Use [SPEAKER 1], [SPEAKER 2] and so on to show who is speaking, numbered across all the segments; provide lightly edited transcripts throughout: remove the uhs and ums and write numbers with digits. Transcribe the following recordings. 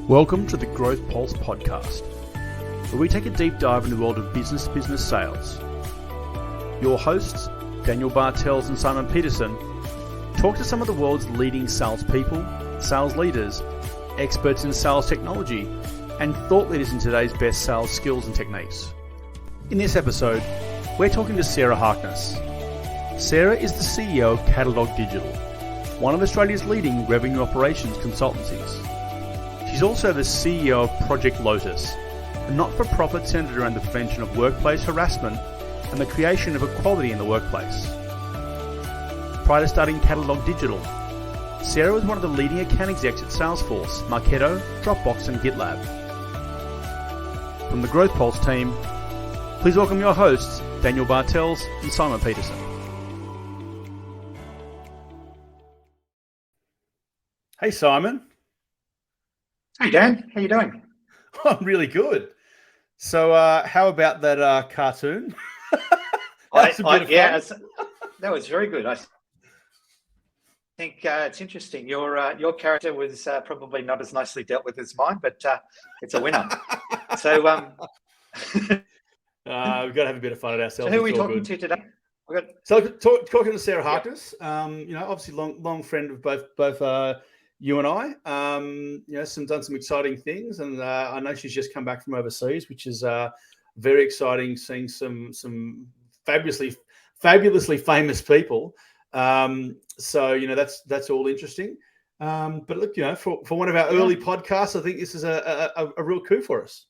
[SPEAKER 1] Welcome to the GrowthPulse Podcast, where we take a deep dive in the world of business-to-business sales. Your hosts, Daniel Bartels and Simon Peterson, talk to some of the world's leading salespeople, sales leaders, experts in sales technology, and thought leaders in today's best sales skills and techniques. In this episode, we're talking to Sarah Harkness. Sarah is the CEO of CattleDog Digital, one of Australia's leading revenue operations consultancies. She's also the CEO of Project Lotus, a not-for-profit centered around the prevention of workplace harassment and the creation of equality in the workplace. Prior to starting CattleDog Digital, Sarah was one of the leading account execs at Salesforce, Marketo, Dropbox and GitLab. From the GrowthPulse team, please welcome your hosts, Daniel Bartels and Simon Peterson. Hey, Simon.
[SPEAKER 2] Hey, Dan. How you doing?
[SPEAKER 1] I'm really good. So how about that cartoon?
[SPEAKER 2] That was very good. I think it's interesting. Your character was probably not as nicely dealt with as mine, but it's a winner. So
[SPEAKER 1] we've got to have a bit of fun at ourselves.
[SPEAKER 2] So who are we talking to today?
[SPEAKER 1] Talking to Sarah Harkness. Yep. Obviously long friend of both you and I. Done some exciting things, and I know she's just come back from overseas, which is very exciting. Seeing some fabulously famous people. So that's all interesting. But look, for one of our early podcasts, I think this is a real coup for us.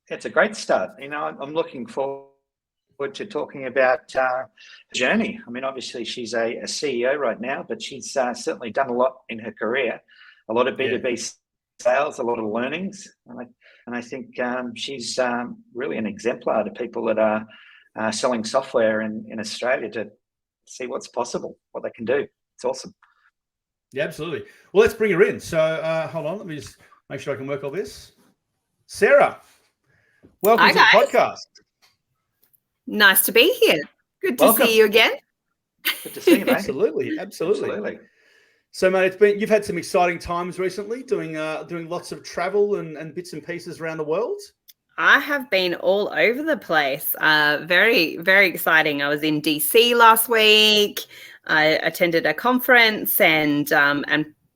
[SPEAKER 2] It's a great start. I'm looking forward to talking about her journey. I mean, obviously she's a CEO right now, but she's certainly done a lot in her career, a lot of B2B sales, a lot of learnings. And I think she's really an exemplar to people that are selling software in Australia to see what's possible, what they can do. It's awesome.
[SPEAKER 1] Yeah, absolutely. Well, let's bring her in. So hold on, let me just make sure I can work all this. Sarah, welcome to the podcast.
[SPEAKER 3] Nice to be here. Good to see you again.
[SPEAKER 2] Good to see you, mate.
[SPEAKER 1] Absolutely. So, mate, you've had some exciting times recently, doing lots of travel and bits and pieces around the world.
[SPEAKER 3] I have been all over the place. Very, very exciting. I was in DC last week. I attended a conference, and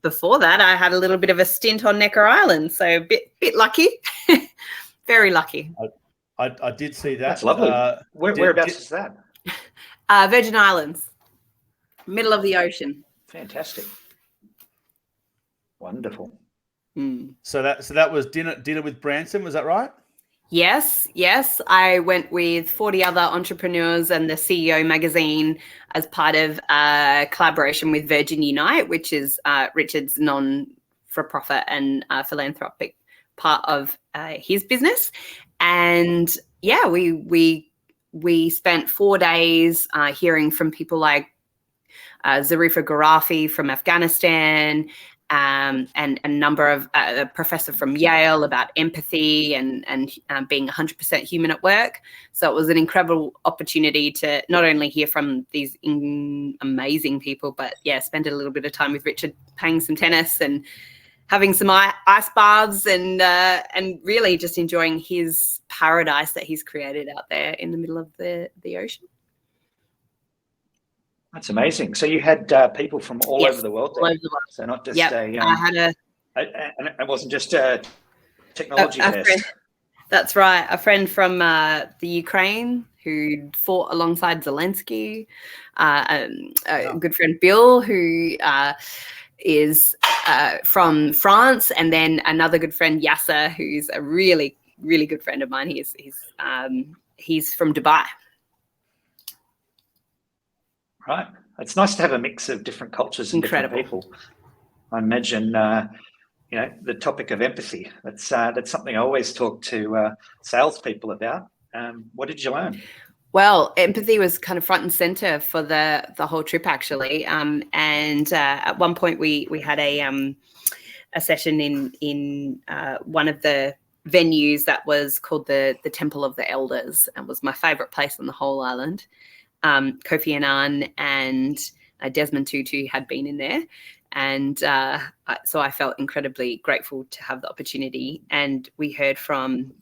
[SPEAKER 3] before that, I had a little bit of a stint on Necker Island. So a bit lucky, very lucky.
[SPEAKER 1] I did see that.
[SPEAKER 2] That's lovely. Whereabouts is that?
[SPEAKER 3] Virgin Islands, middle of the ocean.
[SPEAKER 2] Fantastic. Wonderful.
[SPEAKER 1] So that was dinner with Branson, was that right?
[SPEAKER 3] Yes. I went with 40 other entrepreneurs and the CEO magazine as part of a collaboration with Virgin Unite, which is Richard's non-for-profit and philanthropic part of his business. And yeah, we spent 4 days hearing from people like Zarifa Garafi from Afghanistan, and a number of a professor from Yale about empathy and being 100% human at work. So it was an incredible opportunity to not only hear from these amazing people, but spend a little bit of time with Richard, playing some tennis and having some ice baths and really just enjoying his paradise that he's created out there in the middle of the ocean.
[SPEAKER 2] That's amazing. So you had people from all over the world there.
[SPEAKER 3] All over the world.
[SPEAKER 2] So not just
[SPEAKER 3] and
[SPEAKER 2] it wasn't just a technology test.
[SPEAKER 3] That's right. A friend from the Ukraine who fought alongside Zelensky, a good friend Bill who is from France, and then another good friend Yasser, who's a really, really good friend of mine. He's from Dubai.
[SPEAKER 2] Right. It's nice to have a mix of different cultures and different people. I imagine, the topic of empathy. That's something I always talk to salespeople about. What did you learn?
[SPEAKER 3] Well, empathy was kind of front and center for the whole trip, actually. And at one point, we had a session in one of the venues that was called the Temple of the Elders, and was my favorite place on the whole island. Kofi Annan and Desmond Tutu had been in there. And so I felt incredibly grateful to have the opportunity. And we heard from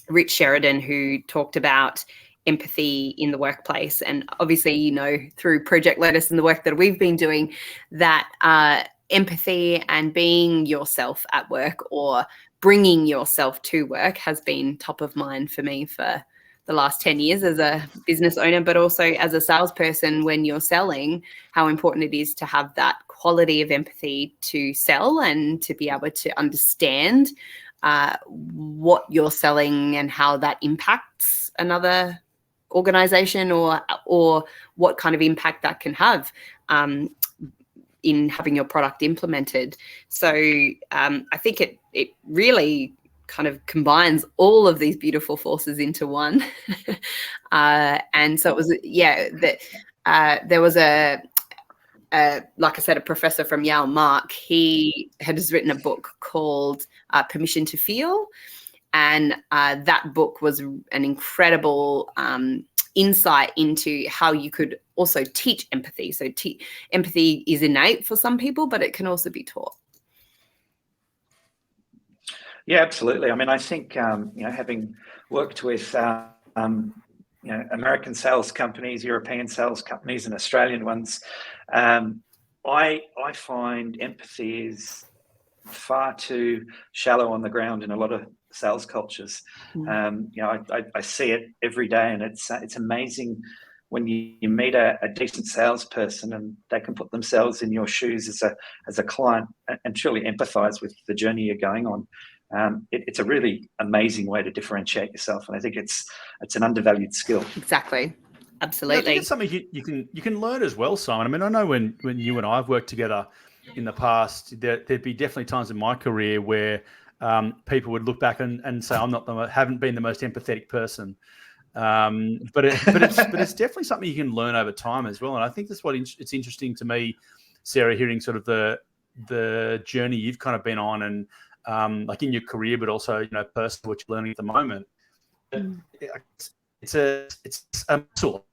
[SPEAKER 3] Rich Sheridan, who talked about empathy in the workplace. And obviously, you know, through Project Lotus and the work that we've been doing, that empathy and being yourself at work or bringing yourself to work has been top of mind for me for the last 10 years as a business owner, but also as a salesperson. When you're selling, how important it is to have that quality of empathy to sell and to be able to understand what you're selling and how that impacts another organization, or what kind of impact that can have in having your product implemented. So I think it really kind of combines all of these beautiful forces into one. And so it was, there was like I said, a professor from Yale, Mark, he has written a book called Permission to Feel. And that book was an incredible insight into how you could also teach empathy. So empathy is innate for some people, but it can also be taught.
[SPEAKER 2] Yeah, absolutely. I mean, I think, having worked with, American sales companies, European sales companies, and Australian ones, I find empathy is far too shallow on the ground in a lot of sales cultures. I see it every day, and it's amazing when you meet a decent salesperson and they can put themselves in your shoes as a client and truly empathize with the journey you're going on. It's a really amazing way to differentiate yourself, and I think it's an undervalued skill.
[SPEAKER 3] Exactly. Absolutely.
[SPEAKER 1] I think it's something you can learn as well, Simon. I mean, I know when you and I have worked together in the past, there'd be definitely times in my career where people would look back and say, haven't been the most empathetic person. But it's definitely something you can learn over time as well. And I think that's what it's interesting to me, Sarah, hearing sort of the journey you've kind of been on, and like in your career, but also, personally, what you're learning at the moment. It's a muscle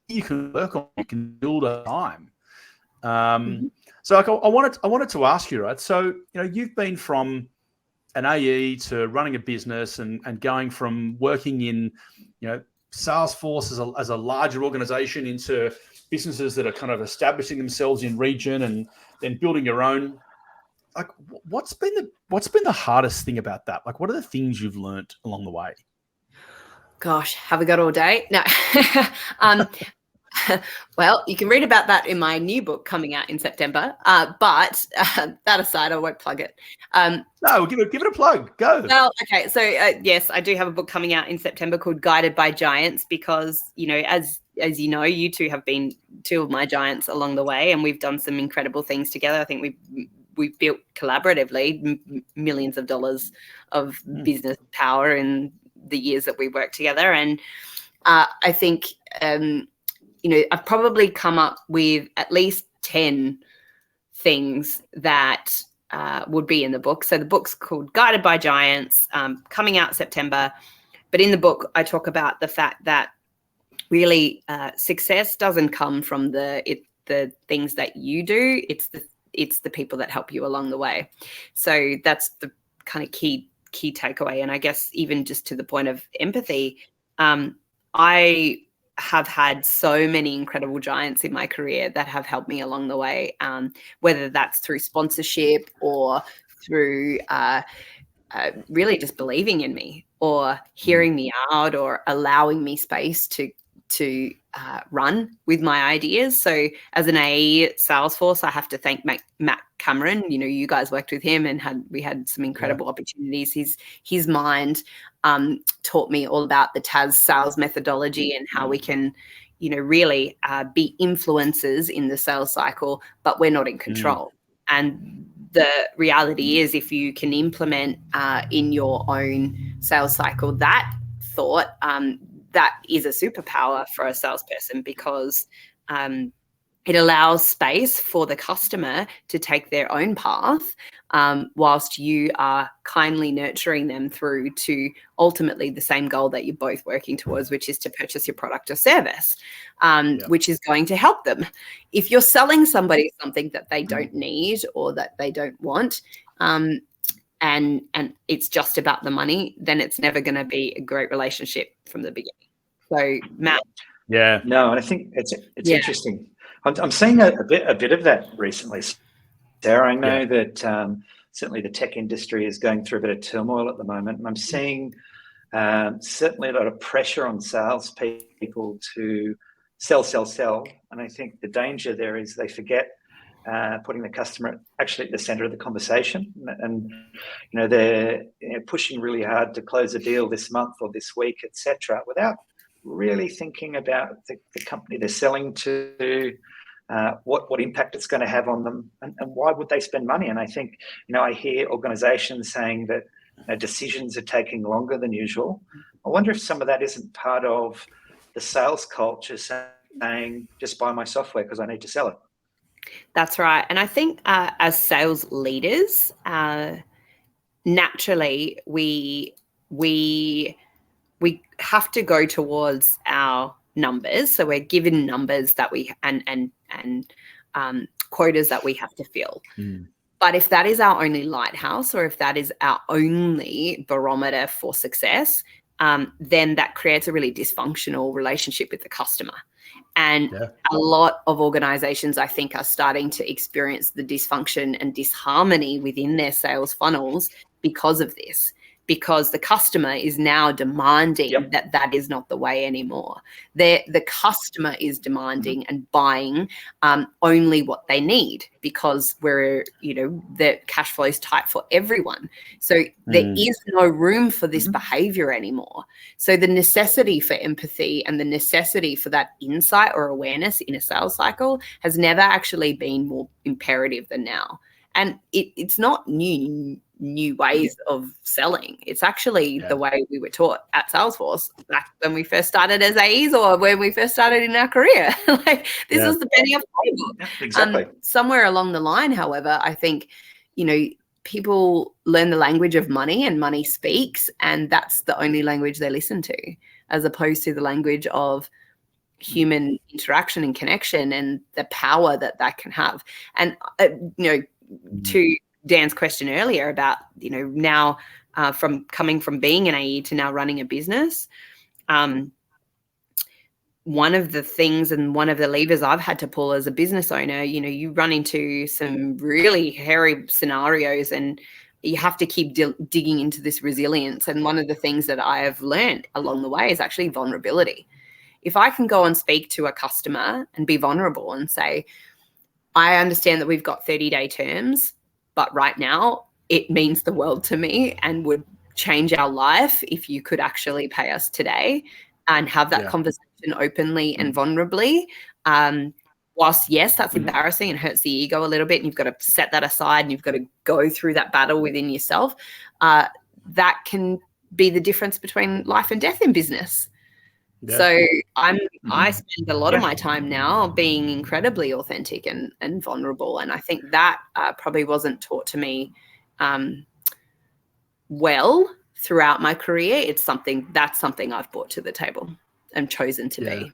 [SPEAKER 1] you can work on, you can build over time. So like, I wanted to ask you, right? So, you've been from an AE to running a business and going from working in, Salesforce as a larger organization into businesses that are kind of establishing themselves in region and then building your own. Like, what's been the hardest thing about that? Like, what are the things you've learned along the way? Gosh,
[SPEAKER 3] have we got all day? No. Well, you can read about that in my new book coming out in September. But that aside, I won't plug it.
[SPEAKER 1] No, give it a plug. Go.
[SPEAKER 3] Well, okay. So yes, I do have a book coming out in September called Guided by Giants, because, as you know, you two have been two of my giants along the way, and we've done some incredible things together. I think we've built collaboratively millions of dollars of business power in the years that we worked together. And I think, I've probably come up with at least 10 things that would be in the book. So the book's called Guided by Giants, coming out September. But in the book, I talk about the fact that really success doesn't come from the things that you do. It's the people that help you along the way. So that's the kind of key takeaway. And I guess even just to the point of empathy, I have had so many incredible giants in my career that have helped me along the way, whether that's through sponsorship or through really just believing in me or hearing me out or allowing me space to run with my ideas. So as an AE at Salesforce, I have to thank Matt Cameron. You guys worked with him and we had some incredible opportunities. His mind taught me all about the TAS sales methodology and how we can, really be influencers in the sales cycle, but we're not in control. And the reality is, if you can implement in your own sales cycle that thought, that is a superpower for a salesperson, because it allows space for the customer to take their own path, whilst you are kindly nurturing them through to ultimately the same goal that you're both working towards, which is to purchase your product or service, which is going to help them. If you're selling somebody something that they don't need or that they don't want, and it's just about the money, then it's never going to be a great relationship from the beginning. So, Matt.
[SPEAKER 1] Yeah.
[SPEAKER 2] No, and I think it's interesting. I'm seeing a bit of that recently, Sarah. I know that certainly the tech industry is going through a bit of turmoil at the moment, and I'm seeing certainly a lot of pressure on salespeople to sell. And I think the danger there is they forget putting the customer actually at the center of the conversation, and they're pushing really hard to close a deal this month or this week, etc., without really thinking about the company they're selling to, what impact it's going to have on them, and why would they spend money. And I think, I hear organizations saying that decisions are taking longer than usual. I wonder if some of that isn't part of the sales culture, saying, just buy my software because I need to sell it.
[SPEAKER 3] That's right. And I think as sales leaders, naturally we have to go towards our numbers. So we're given numbers that we and quotas that we have to fill. But if that is our only lighthouse, or if that is our only barometer for success, then that creates a really dysfunctional relationship with the customer. And a lot of organizations, I think, are starting to experience the dysfunction and disharmony within their sales funnels because of this, because the customer is now demanding that is not the way anymore. The customer is demanding and buying only what they need, because the cash flow is tight for everyone. So there is no room for this behavior anymore. So the necessity for empathy and the necessity for that insight or awareness in a sales cycle has never actually been more imperative than now. And it's not new ways of selling. It's actually the way we were taught at Salesforce back when we first started as AEs, or when we first started in our career. This is the penny of playbook.
[SPEAKER 2] Exactly.
[SPEAKER 3] Somewhere along the line, however, I think, people learn the language of money, and money speaks, and that's the only language they listen to, as opposed to the language of human interaction and connection and the power that can have. And, to Dan's question earlier about, now from coming from being an AE to now running a business, one of the things and one of the levers I've had to pull as a business owner, you run into some really hairy scenarios, and you have to keep digging into this resilience. And one of the things that I have learned along the way is actually vulnerability. If I can go and speak to a customer and be vulnerable and say, I understand that we've got 30-day terms, but right now it means the world to me and would change our life if you could actually pay us today, and have that conversation openly and vulnerably. Whilst, yes, that's embarrassing and hurts the ego a little bit, and you've got to set that aside and you've got to go through that battle within yourself, that can be the difference between life and death in business. Yeah. So I spend a lot of my time now being incredibly authentic and vulnerable. And I think that probably wasn't taught to me well throughout my career. That's something I've brought to the table and chosen to be.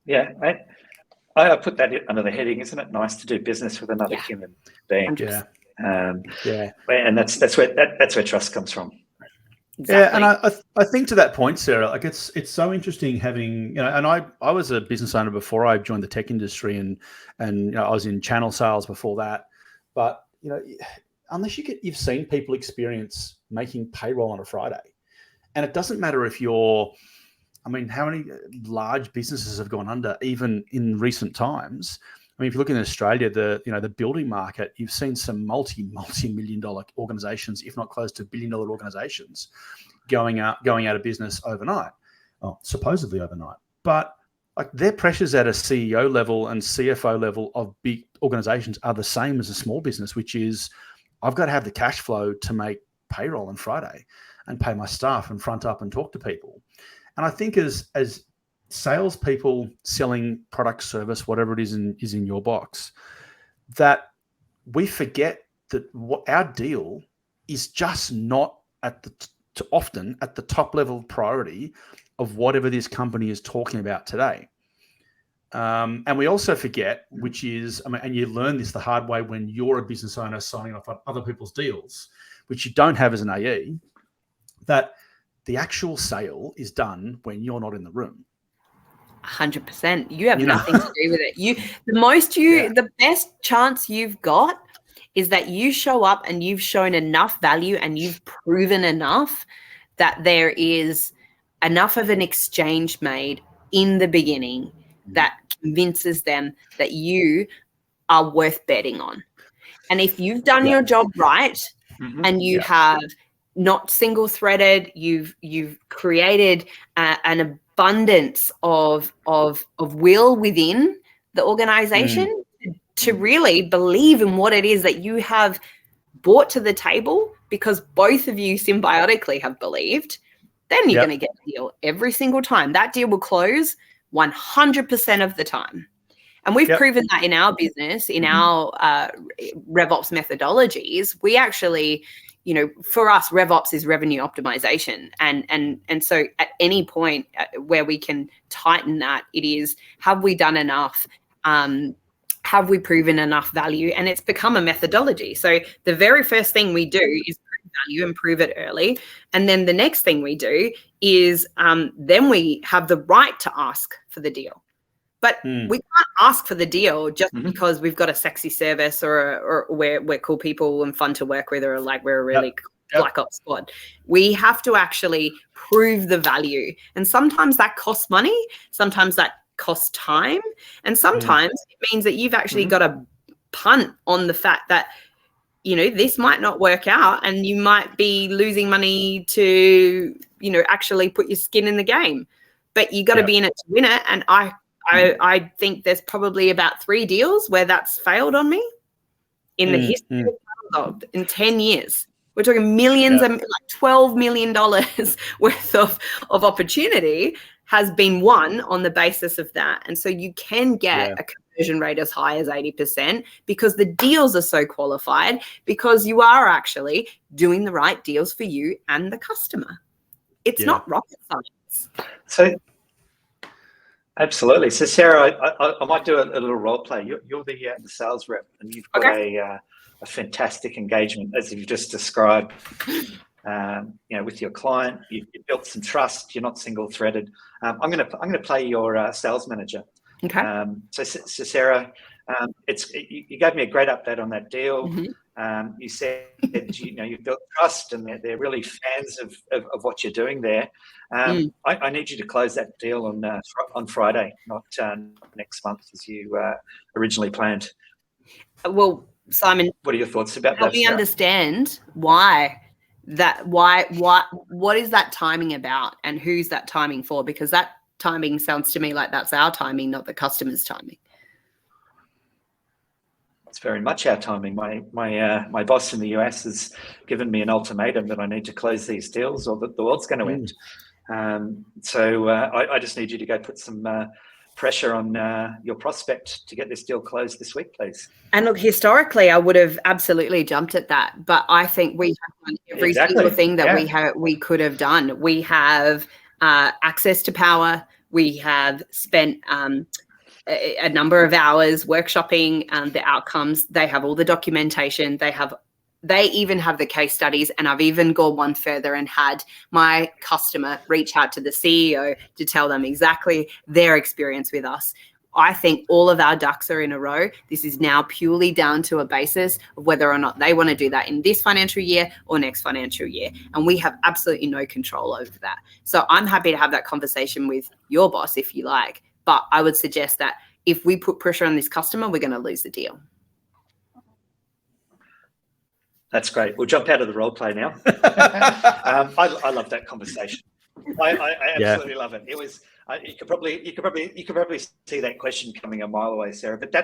[SPEAKER 2] Yeah. I put that under the heading, isn't it nice to do business with another human being? And that's where trust comes from.
[SPEAKER 3] Exactly.
[SPEAKER 1] Yeah, and I think to that point, Sarah, it's so interesting having, and I was a business owner before I joined the tech industry, and I was in channel sales before that. But unless you've seen people experience making payroll on a Friday, and it doesn't matter if how many large businesses have gone under even in recent times. I mean, if you look in Australia, the building market, you've seen some multi-million-dollar organizations, if not close to billion-dollar organizations, going out of business overnight, supposedly overnight. But their pressures at a CEO level and CFO level of big organizations are the same as a small business, which is I've got to have the cash flow to make payroll on Friday and pay my staff and front up and talk to people. And I think as salespeople selling product, service, whatever it is in your box, that we forget that what our deal is just not often at the top level of priority of whatever this company is talking about today. And we also forget, which is, and you learn this the hard way when you're a business owner signing off on other people's deals, which you don't have as an AE, that the actual sale is done when you're not in the room.
[SPEAKER 3] 100%. You have nothing to do with it. The best chance you've got is that you show up and you've shown enough value and you've proven enough that there is enough of an exchange made in the beginning that convinces them that you are worth betting on. And if you've done your job right and you have not single-threaded, you've created an abundance of will within the organization to really believe in what it is that you have brought to the table, because both of you symbiotically have believed, then you're going to get a deal every single time. That deal will close 100% of the time. And we've proven that in our business, in our RevOps methodologies. We actually, for us, RevOps is revenue optimization. And so at any point where we can tighten that, it is, have we done enough? Have we proven enough value? And it's become a methodology. So the very first thing we do is prove value and prove it early. And then the next thing we do is then we have the right to ask for the deal. But we can't ask for the deal just because we've got a sexy service or we're cool people and fun to work with, or like we're a really black ops squad. We have to actually prove the value. And sometimes that costs money. Sometimes that costs time. And sometimes it means that you've actually got to punt on the fact that, this might not work out and you might be losing money to, actually put your skin in the game. But you got to be in it to win it. And I think there's probably about 3 deals where that's failed on me in the history of CattleDog in 10 years. We're talking millions and like $12 million worth of opportunity has been won on the basis of that. And so you can get a conversion rate as high as 80% because the deals are so qualified, because you are actually doing the right deals for you and the customer. It's not rocket science.
[SPEAKER 2] So absolutely. So Sarah, I might do a little role play. You're the sales rep, and you've got a fantastic engagement, as you've just described. With your client, you built some trust. You're not single-threaded. I'm going to play your sales manager.
[SPEAKER 3] Okay.
[SPEAKER 2] So Sarah, you gave me a great update on that deal. You said you've built trust, and they're really fans of what you're doing there. I need you to close that deal on Friday, not next month as you originally planned.
[SPEAKER 3] Well, Simon,
[SPEAKER 2] what are your thoughts about that?
[SPEAKER 3] Help me understand what is that timing about, and who's that timing for? Because that timing sounds to me like that's our timing, not the customer's timing.
[SPEAKER 2] It's very much our timing. My boss in the US has given me an ultimatum that I need to close these deals or that the world's going to end. So I just need you to go put some pressure on your prospect to get this deal closed this week, please.
[SPEAKER 3] And look, historically, I would have absolutely jumped at that, but I think we have done every single thing that we could have done. We have access to power. We have spent a number of hours workshopping the outcomes. They have all the documentation. They even have the case studies, and I've even gone one further and had my customer reach out to the CEO to tell them exactly their experience with us. I think all of our ducks are in a row. This is now purely down to a basis of whether or not they want to do that in this financial year or next financial year. And we have absolutely no control over that. So I'm happy to have that conversation with your boss if you like. But I would suggest that if we put pressure on this customer, we're going to lose the deal.
[SPEAKER 2] That's great. We'll jump out of the role play now. I love that conversation. I absolutely love it. It was. You could probably see that question coming a mile away, Sarah. But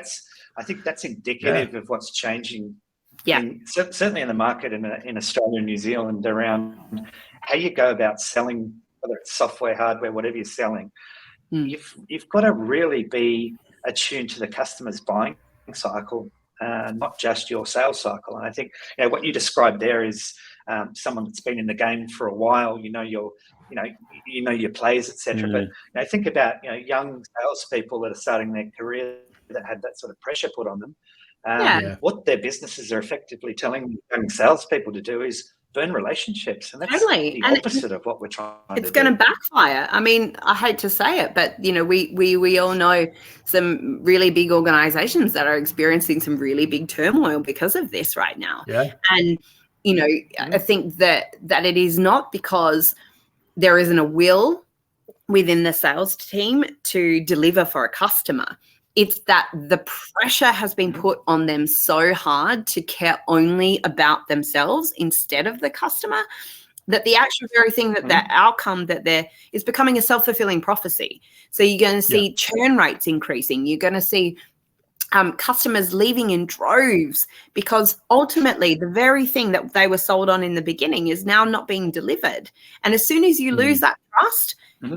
[SPEAKER 2] I think that's indicative of what's changing. Certainly in the market in Australia and New Zealand around how you go about selling, whether it's software, hardware, whatever you're selling. you've got to really be attuned to the customer's buying cycle, not just your sales cycle. And I think what you described there is someone that's been in the game for a while. You know your plays, etc. But think about young salespeople that are starting their career that had that sort of pressure put on them. What their businesses are effectively telling young salespeople to do is burn relationships, and that's the opposite of what we're trying to do.
[SPEAKER 3] It's going to backfire. I mean, I hate to say it, but we all know some really big organizations that are experiencing some really big turmoil because of this right now. And I think that it is not because there isn't a will within the sales team to deliver for a customer. It's that the pressure has been put on them so hard to care only about themselves instead of the customer, that the actual very thing that the outcome that there is becoming a self-fulfilling prophecy. So you're going to see churn rates increasing. You're going to see customers leaving in droves, because ultimately the very thing that they were sold on in the beginning is now not being delivered. And as soon as you lose that trust,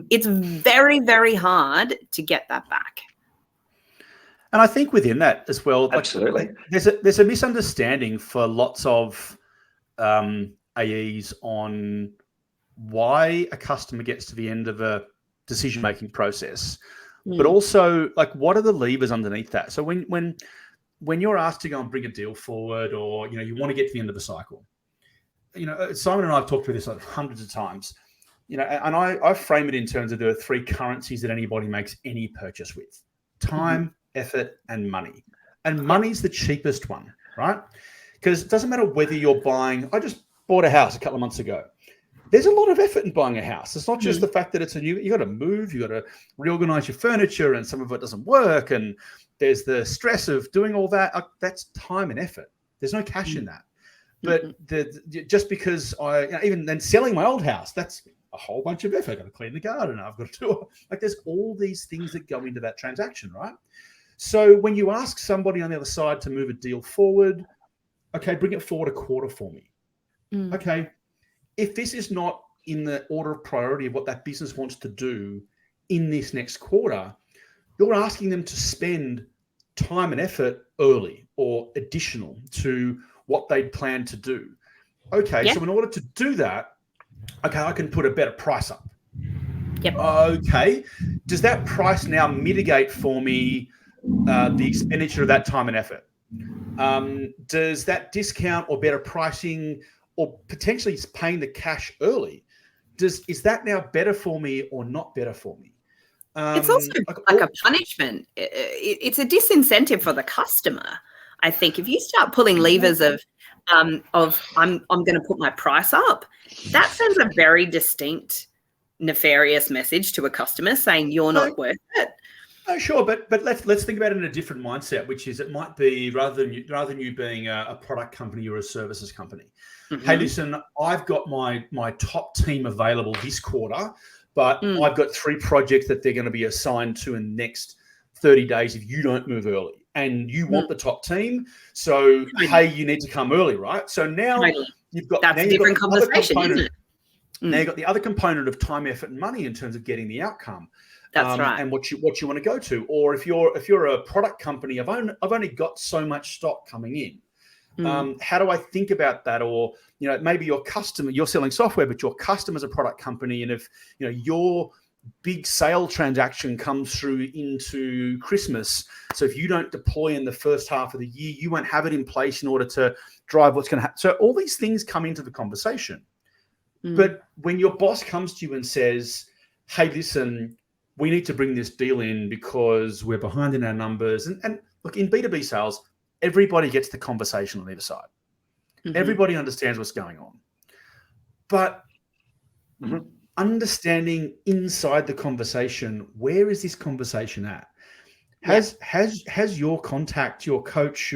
[SPEAKER 3] it's very, very hard to get that back.
[SPEAKER 1] And I think within that as well,
[SPEAKER 2] absolutely,
[SPEAKER 1] there's a misunderstanding for lots of AEs on why a customer gets to the end of a decision-making process, but also what are the levers underneath that? So when you're asked to go and bring a deal forward, or you want to get to the end of the cycle, Simon and I have talked through this hundreds of times, and I frame it in terms of there are three currencies that anybody makes any purchase with: time, effort, and money. And money's the cheapest one, right? Because it doesn't matter whether you're buying. I just bought a house a couple of months ago. There's a lot of effort in buying a house. It's not just the fact that it's you got to move, you got to reorganize your furniture, and some of it doesn't work, and there's the stress of doing all that. That's time and effort. There's no cash in that. But just because even then selling my old house, that's a whole bunch of effort. I've got to clean the garden. I've got to do there's all these things that go into that transaction, right? So when you ask somebody on the other side to move a deal forward, okay, bring it forward a quarter for me. Okay, if this is not in the order of priority of what that business wants to do in this next quarter, you're asking them to spend time and effort early or additional to what they'd planned to do. Okay, so in order to do that, okay, I can put a better price up. Okay, does that price now mitigate for me the expenditure of that time and effort? Does that discount or better pricing, or potentially paying the cash early, is that now better for me or not better for me?
[SPEAKER 3] It's also like a punishment. It's a disincentive for the customer. I think if you start pulling levers of I'm going to put my price up, that sends a very distinct, nefarious message to a customer saying you're not worth it.
[SPEAKER 1] Oh, sure, but let's think about it in a different mindset, which is it might be rather than you being a product company or a services company. Hey, listen, I've got my top team available this quarter, but I've got 3 projects that they're going to be assigned to in the next 30 days if you don't move early. And you want the top team, so hey, you need to come early, right? So now you've got
[SPEAKER 3] a different conversation, isn't it?
[SPEAKER 1] Now you've got the other component of time, effort, and money in terms of getting the outcome.
[SPEAKER 3] That's right.
[SPEAKER 1] And what you want to go to, or if you're a product company, I've only got so much stock coming in. How do I think about that? Or maybe your customer, you're selling software, but your customer's a product company, and if your big sale transaction comes through into Christmas, so if you don't deploy in the first half of the year, you won't have it in place in order to drive what's going to happen. So all these things come into the conversation. But when your boss comes to you and says, hey, listen, we need to bring this deal in because we're behind in our numbers. And look, in B2B sales, everybody gets the conversation on either side. Everybody understands what's going on. But understanding inside the conversation, where is this conversation at? Has your contact, your coach,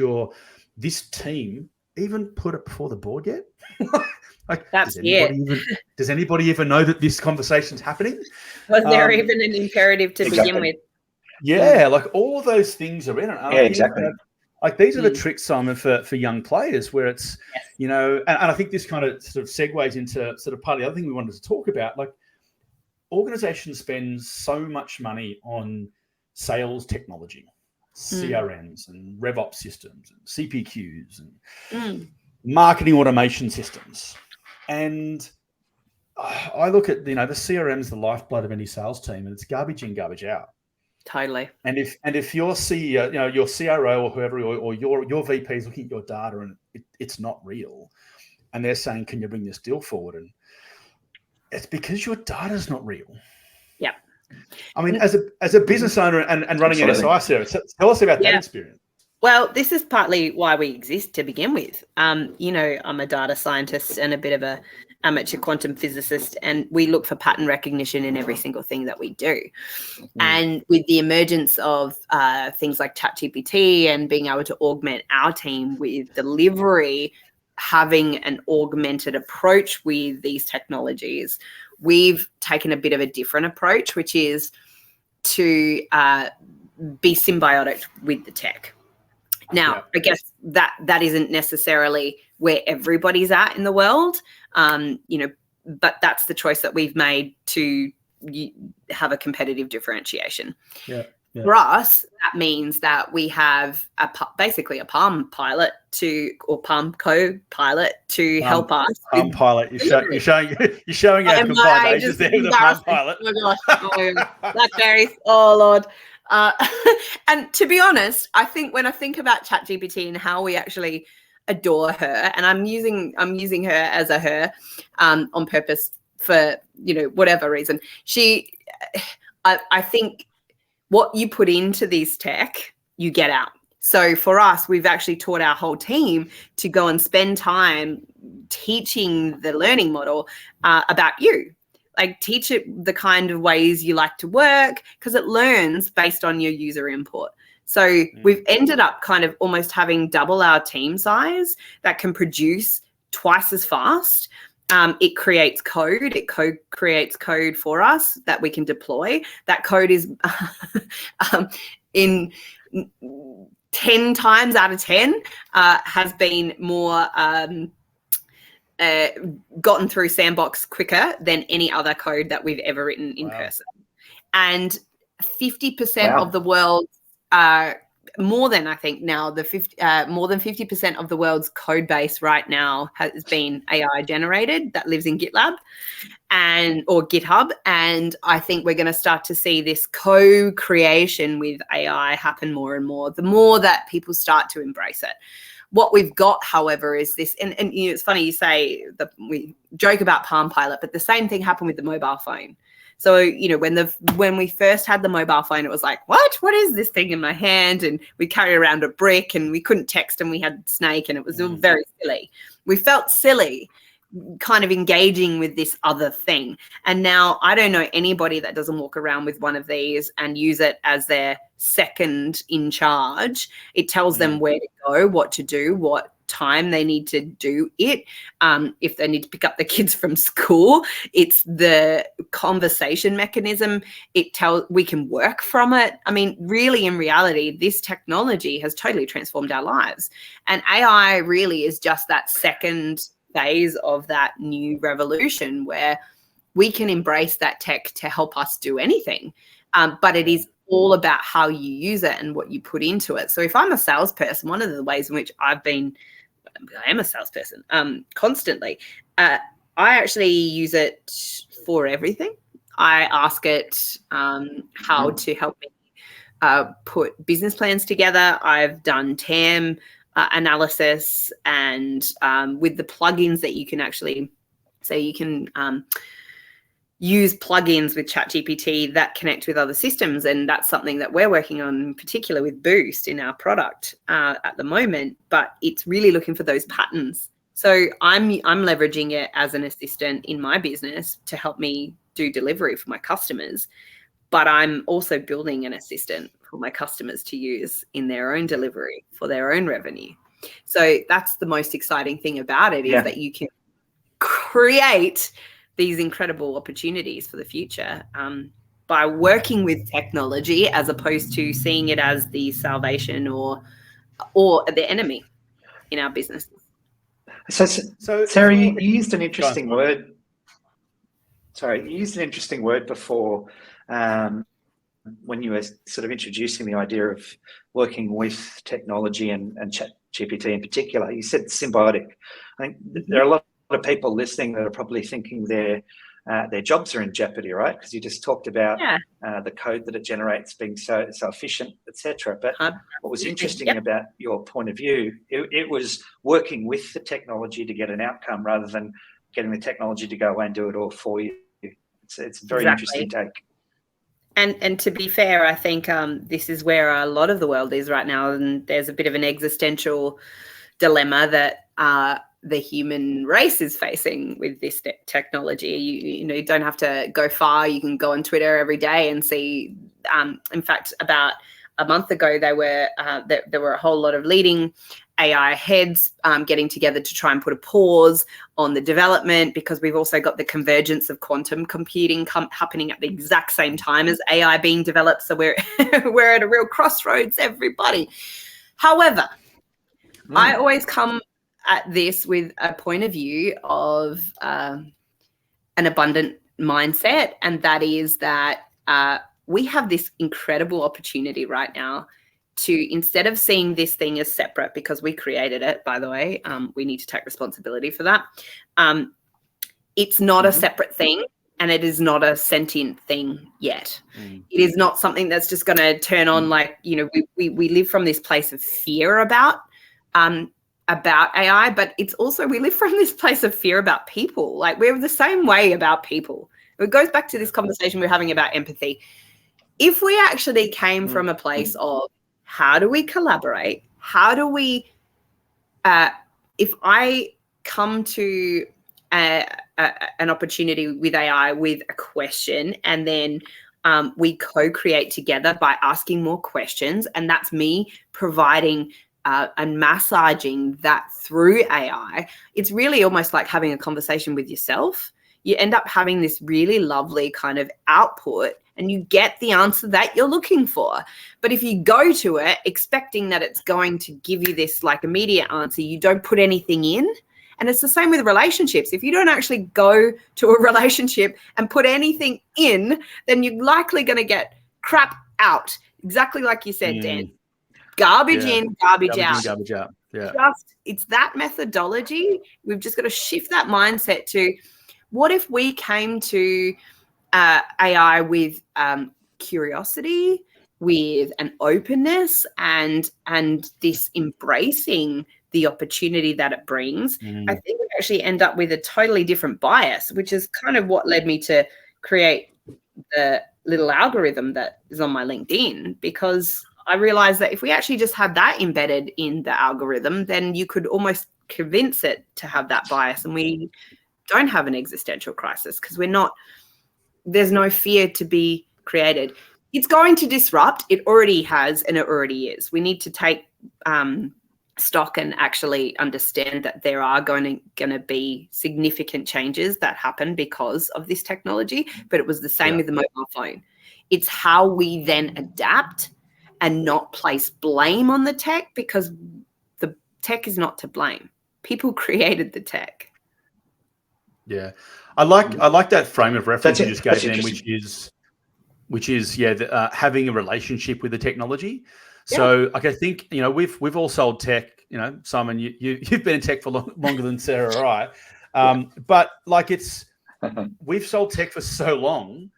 [SPEAKER 1] this team even put it before the board yet? Does anybody even know that this conversation's happening?
[SPEAKER 3] Was there even an imperative to begin with?
[SPEAKER 1] Yeah, all of those things are in it.
[SPEAKER 2] Yeah, exactly.
[SPEAKER 1] These are the tricks, Simon, for young players, where it's, and I think this kind of sort of segues into sort of part of the other thing we wanted to talk about. organizations spend so much money on sales technology, CRMs and RevOps systems and CPQs and marketing automation systems. And I look at, the CRM is the lifeblood of any sales team, and it's garbage in, garbage out.
[SPEAKER 3] Totally.
[SPEAKER 1] And if your CEO, your CRO or whoever, or your VP is looking at your data and it's not real, and they're saying, can you bring this deal forward? And it's because your data's not real.
[SPEAKER 3] Yeah.
[SPEAKER 1] I mean, as a business owner and running an SI service, tell us about that experience.
[SPEAKER 3] Well, this is partly why we exist to begin with. I'm a data scientist and a bit of a amateur quantum physicist, and we look for pattern recognition in every single thing that we do. And with the emergence of things like ChatGPT and being able to augment our team with delivery, having an augmented approach with these technologies, we've taken a bit of a different approach, which is to be symbiotic with the tech. Now, I guess that isn't necessarily where everybody's at in the world, but that's the choice that we've made to have a competitive differentiation.
[SPEAKER 1] Yeah.
[SPEAKER 3] For us, that means that we have basically a Palm pilot or Palm co-pilot to help us.
[SPEAKER 1] Palm pilot, you're showing our goodbye ages there with the Palm pilot.
[SPEAKER 3] Oh my gosh, Blackberries, oh Lord. And to be honest, I think when I think about ChatGPT and how we actually adore her, and I'm using her as a her on purpose for whatever reason. I think what you put into these tech, you get out. So for us, we've actually taught our whole team to go and spend time teaching the learning model about you. Like, teach it the kind of ways you like to work, because it learns based on your user input. So we've ended up kind of almost having double our team size that can produce twice as fast. It creates code. It creates code for us that we can deploy. That code is in 10 times out of 10 has been more gotten through Sandbox quicker than any other code that we've ever written in person. And 50% of the world, more than 50% of the world's code base right now has been AI generated that lives in GitLab or GitHub. And I think we're going to start to see this co-creation with AI happen more and more, the more that people start to embrace it. What we've got, however, is this, and it's funny you say that we joke about Palm Pilot, but the same thing happened with the mobile phone. So, when we first had the mobile phone, it was like, what is this thing in my hand? And we carry around a brick, and we couldn't text, and we had Snake, and it was all very silly. We felt silly kind of engaging with this other thing. And now I don't know anybody that doesn't walk around with one of these and use it as their second in charge. It tells them where to go, what to do, what time they need to do it. If they need to pick up the kids from school, it's the conversation mechanism. We can work from it. I mean, really, in reality, this technology has totally transformed our lives. And AI really is just that second phase of that new revolution where we can embrace that tech to help us do anything. But it is all about how you use it and what you put into it. So if I'm a salesperson, one of the ways in which I am a salesperson constantly, I actually use it for everything. I ask it how to help me put business plans together. I've done TAM analysis, and with the plugins that you can actually, so you can use plugins with ChatGPT that connect with other systems, and that's something that we're working on in particular with Boost in our product at the moment. But it's really looking for those patterns. So I'm leveraging it as an assistant in my business to help me do delivery for my customers, but I'm also building an assistant for my customers to use in their own delivery for their own revenue. So that's the most exciting thing about it, is that you can create these incredible opportunities for the future by working with technology, as opposed to seeing it as the salvation or the enemy in our business.
[SPEAKER 2] So Sarah, you used an interesting word. Sorry, you used an interesting word before when you were sort of introducing the idea of working with technology and ChatGPT in particular. You said symbiotic. I think there are a lot of people listening that are probably thinking their jobs are in jeopardy, right? Because you just talked about the code that it generates being so efficient, etc. But what was interesting about your point of view, it was working with the technology to get an outcome rather than getting the technology to go away and do it all for you. It's a very interesting take.
[SPEAKER 3] And to be fair, I think this is where a lot of the world is right now, and there's a bit of an existential dilemma that the human race is facing with this technology. You don't have to go far. You can go on Twitter every day and see. In fact, about a month ago, there were a whole lot of leading AI heads getting together to try and put a pause on the development, because we've also got the convergence of quantum computing happening at the exact same time as AI being developed. So we're at a real crossroads, everybody. However, I always come at this with a point of view of an abundant mindset, and that is that we have this incredible opportunity right now to, instead of seeing this thing as separate, because we created it, by the way, we need to take responsibility for that. It's not a separate thing, and it is not a sentient thing yet. It is not something that's just going to turn on like, we live from this place of fear about AI, but it's also, we live from this place of fear about people. Like, we're the same way about people. It goes back to this conversation we're having about empathy. If we actually came from a place of, how do we collaborate? How do we, if I come to an opportunity with AI with a question, and then we co-create together by asking more questions, and that's me providing and massaging that through AI, it's really almost like having a conversation with yourself. You end up having this really lovely kind of output, and you get the answer that you're looking for. But if you go to it expecting that it's going to give you this like immediate answer, you don't put anything in. And it's the same with relationships. If you don't actually go to a relationship and put anything in, then you're likely going to get crap out. Exactly like you said, Dan. Garbage in, garbage out.
[SPEAKER 1] Garbage out. Yeah.
[SPEAKER 3] It's that methodology. We've just got to shift that mindset to, what if we came to AI with curiosity, with an openness, and this embracing the opportunity that it brings? I think we actually end up with a totally different bias, which is kind of what led me to create the little algorithm that is on my LinkedIn, because I realized that if we actually just had that embedded in the algorithm, then you could almost convince it to have that bias, and we don't have an existential crisis because there's no fear to be created. It's going to disrupt. It already has, and it already is. We need to take stock and actually understand that there are going to be significant changes that happen because of this technology, but it was the same with the mobile phone. It's how we then adapt and not place blame on the tech, because the tech is not to blame. People created the tech.
[SPEAKER 1] Yeah, I like that frame of reference you just gave them, which is having a relationship with the technology. So I think we've all sold tech. Simon, you've been in tech for longer than Sarah or I, but like we've sold tech for so long.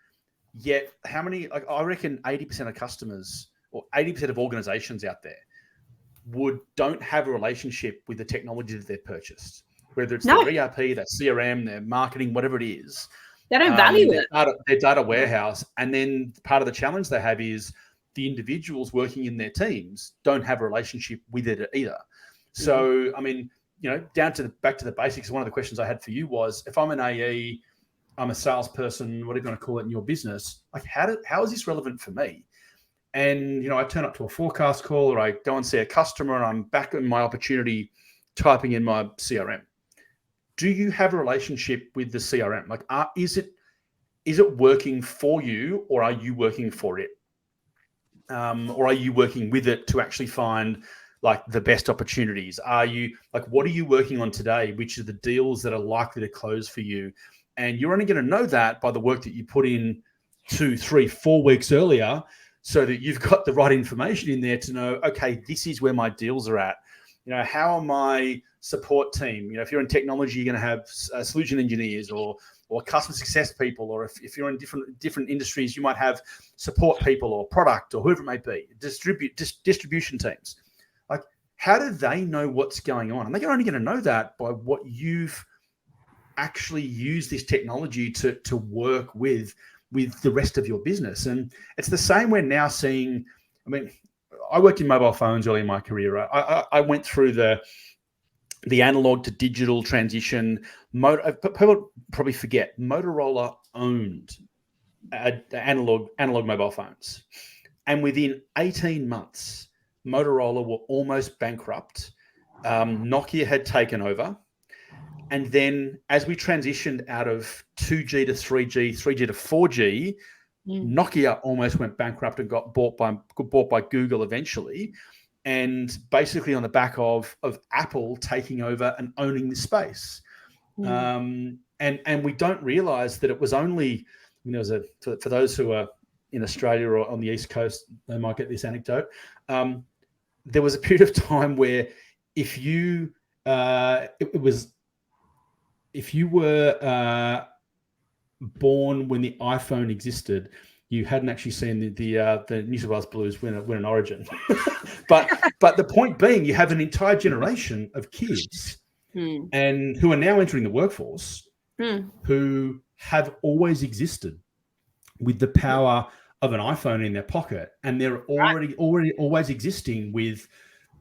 [SPEAKER 1] Yet how many? Like, I reckon 80% of customers or 80% of organizations out there don't have a relationship with the technology that they've purchased. Whether it's their ERP, their CRM, their marketing, whatever it is.
[SPEAKER 3] They don't value it.
[SPEAKER 1] Their data warehouse. And then part of the challenge they have is the individuals working in their teams don't have a relationship with it either. So, I mean, back to the basics, one of the questions I had for you was, if I'm an AE, I'm a salesperson, whatever you want to call it in your business, like how is this relevant for me? And, I turn up to a forecast call, or I go and see a customer, and I'm back in my opportunity typing in my CRM. Do you have a relationship with the CRM? Like, is it working for you, or are you working for it? Or are you working with it to actually find like the best opportunities? What are you working on today? Which are the deals that are likely to close for you? And you're only going to know that by the work that you put in 2, 3, 4 weeks earlier, so that you've got the right information in there to know, okay, this is where my deals are at. How are my support team? If you're in technology, you're going to have solution engineers or customer success people, or if you're in different industries, you might have support people or product or whoever it may be, distribution teams. Like, how do they know what's going on? And they're only going to know that by what you've actually used this technology to work with the rest of your business. And it's the same we're now seeing. I mean, I worked in mobile phones early in my career. Right? I went through the analog to digital transition. People probably forget Motorola owned analog mobile phones, and within 18 months, Motorola were almost bankrupt. Nokia had taken over. And then as we transitioned out of 2G to 3G, 3G to 4G, Nokia almost went bankrupt and got bought by Google eventually. And basically on the back of Apple taking over and owning the space. And we don't realize that it was only, for those who are in Australia or on the East Coast, they might get this anecdote. There was a period of time where if you were born when the iPhone existed, you hadn't actually seen the New South Wales Blues win an Origin. but the point being, you have an entire generation of kids and who are now entering the workforce who have always existed with the power of an iPhone in their pocket, and they're already always existing with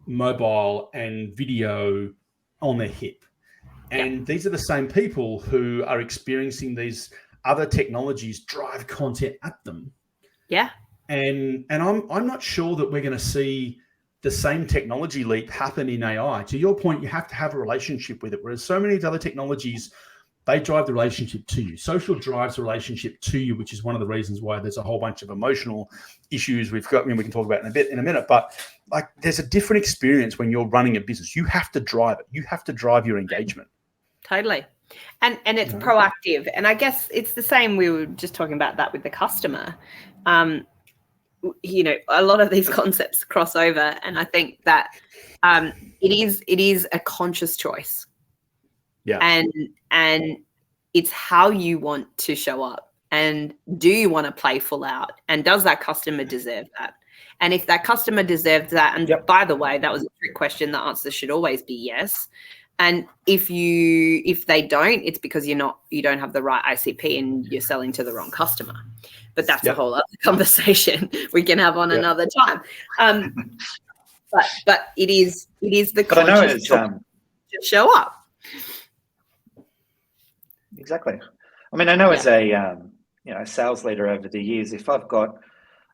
[SPEAKER 1] mobile and video on their hip. And these are the same people who are experiencing these other technologies drive content at them.
[SPEAKER 3] Yeah.
[SPEAKER 1] And I'm not sure that we're going to see the same technology leap happen in AI. To your point, you have to have a relationship with it, whereas so many of the other technologies, they drive the relationship to you. Social drives the relationship to you, which is one of the reasons why there's a whole bunch of emotional issues we've got, we can talk about in a minute. But like, there's a different experience when you're running a business. You have to drive it. You have to drive your engagement.
[SPEAKER 3] Totally. And it's proactive. And I guess it's the same. We were just talking about that with the customer. A lot of these concepts cross over. And I think that it is a conscious choice.
[SPEAKER 1] Yeah.
[SPEAKER 3] And it's how you want to show up. And do you want to play full out? And does that customer deserve that? And if that customer deserves that, and by the way, that was a trick question, the answer should always be yes. And if they don't, it's because you don't have the right ICP and you're selling to the wrong customer. But that's a whole other conversation we can have on another time. But it is the conscious choice to show up.
[SPEAKER 2] Exactly. I mean, I know as a sales leader over the years, if I've got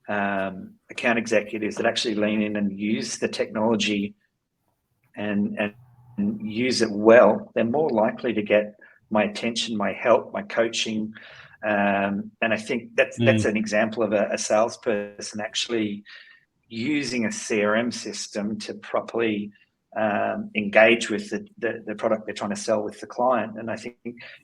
[SPEAKER 2] account executives that actually lean in and use the technology and use it well, they're more likely to get my attention, my help, my coaching. And I think that's an example of a salesperson actually using a CRM system to properly engage with the product they're trying to sell with the client. And I think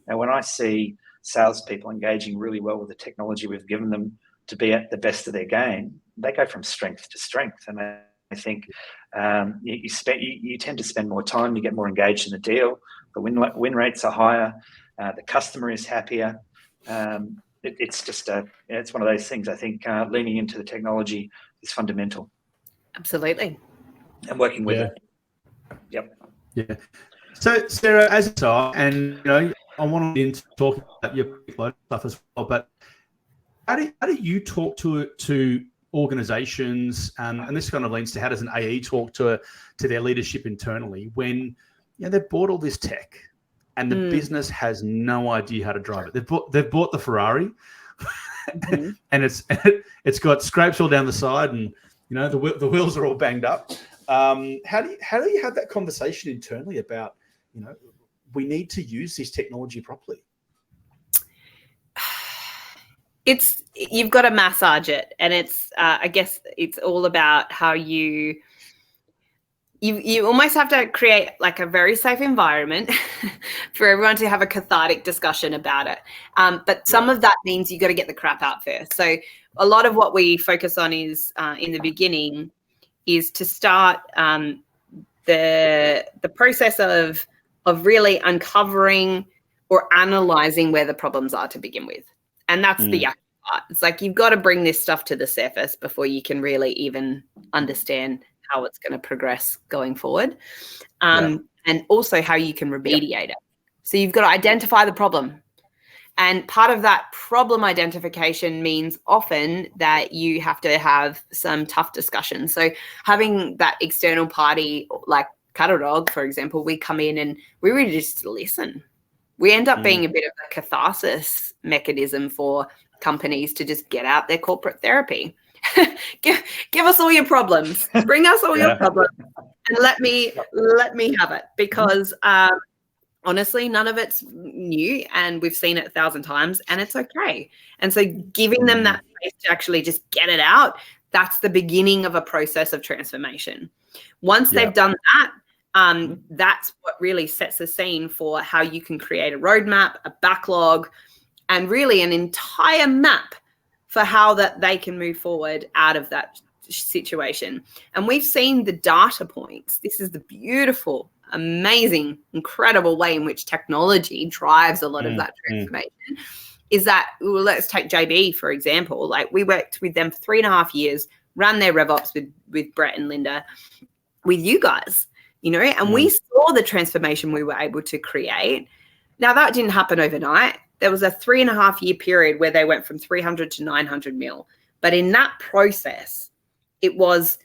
[SPEAKER 2] when I see salespeople engaging really well with the technology we've given them to be at the best of their game, they go from strength to strength. And I think you tend to spend more time, you get more engaged in the deal, the win rates are higher, the customer is happier. It's one of those things. I think leaning into the technology is fundamental.
[SPEAKER 3] Absolutely.
[SPEAKER 2] And working with it. Yep.
[SPEAKER 1] Yeah. So Sarah, as a star, and I wanted to talk about your stuff as well, but how do you talk to organizations, and this kind of leads to how does an AE talk to their leadership internally when they've bought all this tech and the business has no idea how to drive it. They've bought the Ferrari, and it's got scrapes all down the side, and the wheels are all banged up. How do you have that conversation internally about we need to use this technology properly?
[SPEAKER 3] You've got to massage it, and it's I guess it's all about how you you almost have to create like a very safe environment for everyone to have a cathartic discussion about it. But some of that means you got to get the crap out first. So a lot of what we focus on is in the beginning is to start the process of really uncovering or analyzing where the problems are to begin with. And that's the yucky part. It's like you've got to bring this stuff to the surface before you can really even understand how it's going to progress going forward, and also how you can remediate it. So you've got to identify the problem. And part of that problem identification means often that you have to have some tough discussions. So having that external party like CattleDog, for example, we come in and we really just listen. We end up being a bit of a catharsis mechanism for companies to just get out their corporate therapy. give us all your problems, bring us all your problems, and let me have it, because honestly none of it's new and we've seen it 1,000 times and it's okay. And so giving them that space to actually just get it out, that's the beginning of a process of transformation. Once they've done that, that's what really sets the scene for how you can create a roadmap, a backlog, and really an entire map for how that they can move forward out of that situation. And we've seen the data points. This is the beautiful, amazing, incredible way in which technology drives a lot of that transformation. Is that, well, let's take JB, for example. Like, we worked with them for 3.5 years, ran their RevOps with Brett and Linda, with you guys, and we saw the transformation we were able to create. Now, that didn't happen overnight. There was a 3.5 year period where they went from 300 to 900 mil. But in that process, it was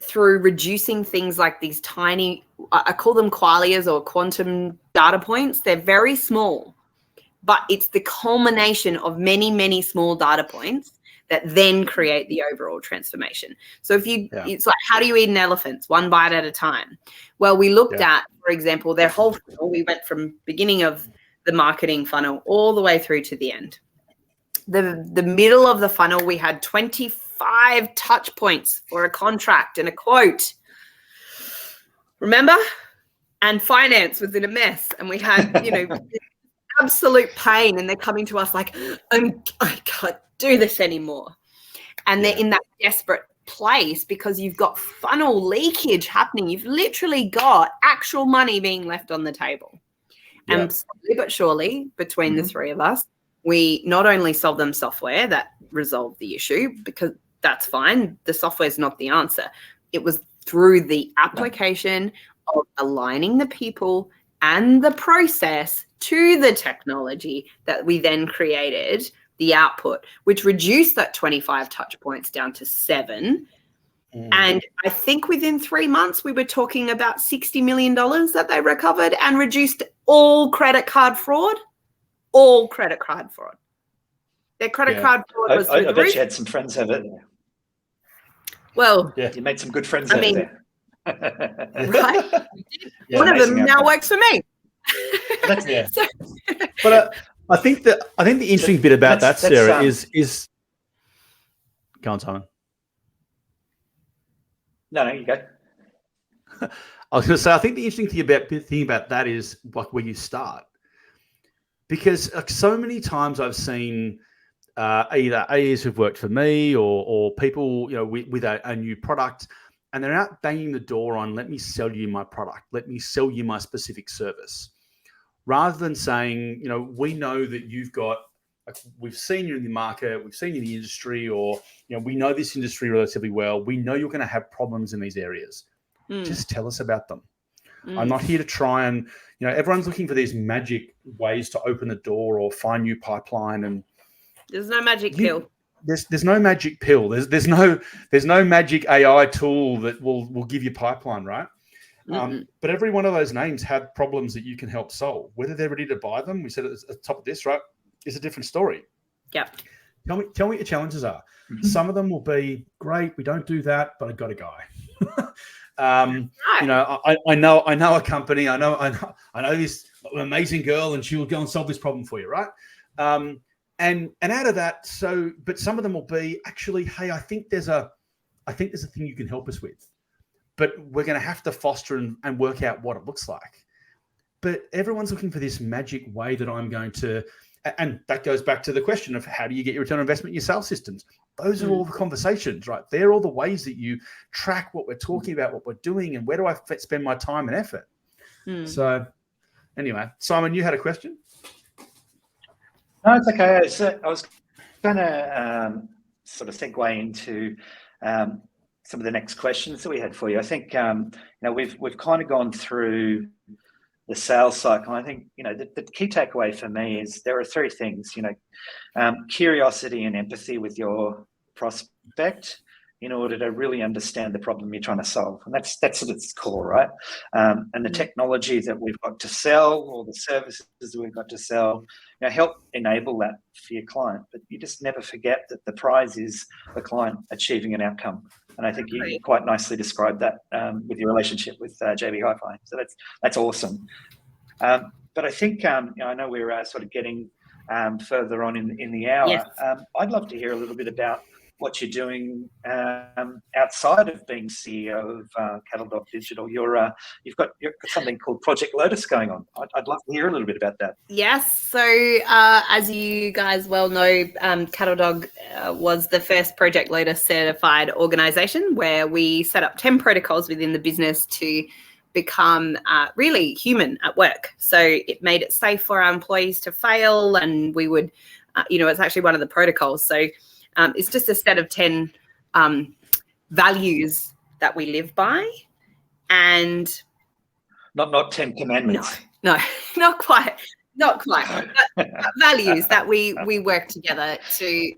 [SPEAKER 3] through reducing things like these tiny, I call them qualias or quantum data points. They're very small, but it's the culmination of many, many small data points that then create the overall transformation. So it's like, how do you eat an elephant? One bite at a time. Well, we looked at, for example, their whole funnel. We went from beginning of the marketing funnel all the way through to the end. The middle of the funnel, we had 25 touch points for a contract and a quote. Remember? And finance was in a mess. And we had, absolute pain. And they're coming to us like, I can't do this anymore. And they're in that desperate place because you've got funnel leakage happening. You've literally got actual money being left on the table. And slowly but surely, between the three of us, we not only solved them software that resolved the issue, because that's fine. The software is not the answer. It was through the application of aligning the people and the process to the technology that we then created the output, which reduced that 25 touch points down to 7. And I think within 3 months, we were talking about $60 million that they recovered and reduced all credit card fraud. All credit card fraud. Their credit card fraud was
[SPEAKER 2] I bet you had some friends over there.
[SPEAKER 3] Well,
[SPEAKER 2] you made some good friends over there.
[SPEAKER 3] Right? One of them now works for me.
[SPEAKER 1] But I think the interesting bit about that, Sarah, is go on, Simon.
[SPEAKER 2] No, you go.
[SPEAKER 1] I was going to say, I think the interesting thing about that is like where you start, because so many times I've seen either AEs who've worked for me or people with a new product, and they're out banging the door on, let me sell you my product, let me sell you my specific service, rather than saying, we know that you've got, we've seen you in the market, we've seen you in the industry, or we know this industry relatively well. We know you're going to have problems in these areas. Just tell us about them. I'm not here to try and, everyone's looking for these magic ways to open the door or find new pipeline, and
[SPEAKER 3] there's no magic pill.
[SPEAKER 1] There's no magic pill. There's no magic AI tool that will give you pipeline, right? But every one of those names have problems that you can help solve. Whether they're ready to buy them, we said at the top of this, right, is a different story.
[SPEAKER 3] Yep.
[SPEAKER 1] Tell me what your challenges are. Some of them will be great. We don't do that, but I got a guy. I know a company. I know this amazing girl, and she will go and solve this problem for you, right? And out of that, but some of them will be actually, hey, I think there's a thing you can help us with. but we're going to have to foster and work out what it looks like. But everyone's looking for this magic way that I'm going to, and that goes back to the question of how do you get your return on investment in your sales systems? Those are all the conversations, right? They're all the ways that you track what we're talking about, what we're doing, and where do I spend my time and effort? So anyway, Simon, you had a question?
[SPEAKER 2] No, it's okay. I was going to sort of segue into some of the next questions that we had for you. I think we've kind of gone through the sales cycle. I think the key takeaway for me is there are three things. Curiosity and empathy with your prospect in order to really understand the problem you're trying to solve, and that's at its core, right? And the technology that we've got to sell, or the services that we've got to sell, help enable that for your client. But you just never forget that the prize is the client achieving an outcome. And I think you quite nicely described that with your relationship with JB Hi-Fi. So that's awesome. But I think I know we're sort of getting further on in the hour.
[SPEAKER 3] Yes.
[SPEAKER 2] I'd love to hear a little bit about what you're doing outside of being CEO of CattleDog Digital. You've got something called Project Lotus going on. I'd love to hear a little bit about that.
[SPEAKER 3] Yes. So as you guys well know, CattleDog was the first Project Lotus certified organization where we set up 10 protocols within the business to become really human at work. So it made it safe for our employees to fail, and we would, it's actually one of the protocols. So it's just a set of 10 values that we live by, and
[SPEAKER 2] not 10 commandments.
[SPEAKER 3] No, not quite. But values that we work together to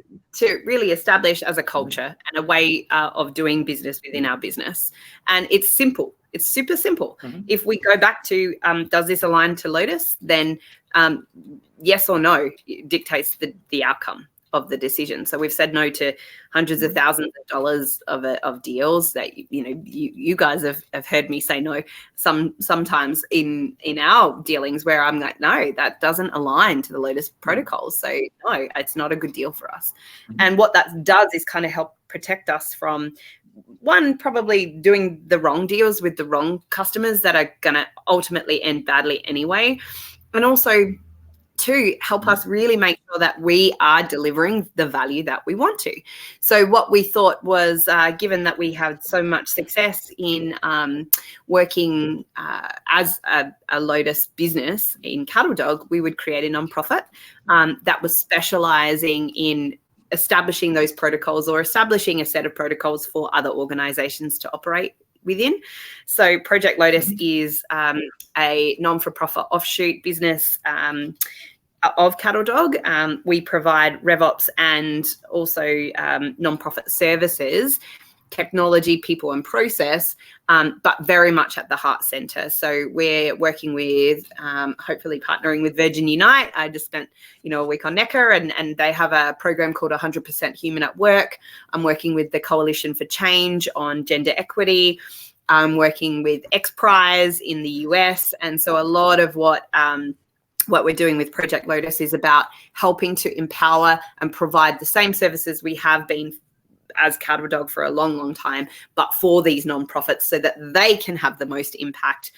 [SPEAKER 3] really establish as a culture and a way of doing business within our business. And it's simple. It's super simple. Mm-hmm. If we go back to, does this align to Lotus? Then yes or no dictates the outcome of the decision. So we've said no to hundreds of thousands of dollars of deals that you guys have heard me say no sometimes in our dealings, where I'm like, no, that doesn't align to the Lotus protocols. So no, it's not a good deal for us. Mm-hmm. And what that does is kind of help protect us from, one, probably doing the wrong deals with the wrong customers that are going to ultimately end badly anyway. And also, to help us really make sure that we are delivering the value that we want to. So what we thought was, given that we had so much success in working as a Lotus business in CattleDog, we would create a nonprofit that was specializing in establishing those protocols, or establishing a set of protocols for other organizations to operate within. So Project Lotus is a non-for-profit offshoot business of CattleDog. We provide RevOps and also non-profit services, technology, people and process, but very much at the heart center. So we're working with, hopefully partnering with Virgin Unite. I just spent, a week on Necker, and they have a program called 100% Human at Work. I'm working with the Coalition for Change on gender equity. I'm working with XPRIZE in the US. And so a lot of what we're doing with Project Lotus is about helping to empower and provide the same services we have been as CattleDog for a long, long time, but for these nonprofits so that they can have the most impact.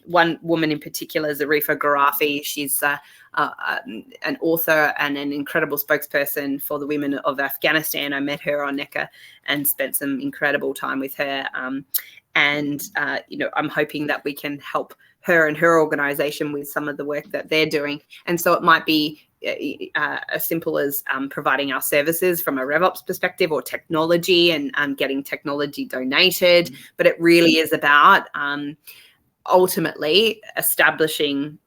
[SPEAKER 3] One woman in particular, Zarifa Garafi, she's an author and an incredible spokesperson for the women of Afghanistan. I met her on Necker and spent some incredible time with her. And I'm hoping that we can help her and her organization with some of the work that they're doing. And so it might be as simple as providing our services from a RevOps perspective, or technology and getting technology donated. But it really is about ultimately establishing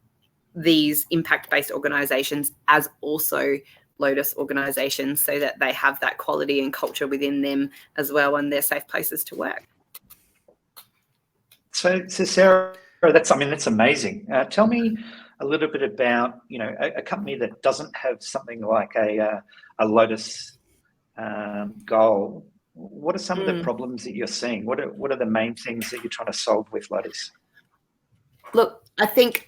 [SPEAKER 3] these impact-based organizations as also Lotus organizations, so that they have that quality and culture within them as well, and they're safe places to work.
[SPEAKER 2] So Sarah, that's amazing. Tell me a little bit about, a company that doesn't have something like a Lotus goal. What are some of the problems that you're seeing? What are the main things that you're trying to solve with Lotus?
[SPEAKER 3] Look, I think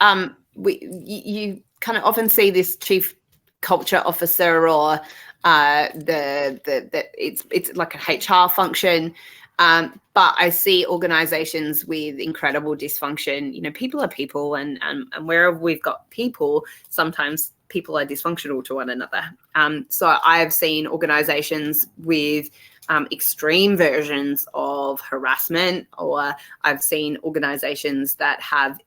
[SPEAKER 3] you kind of often see this chief culture officer, or it's like a HR function. But I see organizations with incredible dysfunction. People are people, and wherever we've got people, sometimes people are dysfunctional to one another. So I've seen organizations with extreme versions of harassment, or I've seen organizations that have,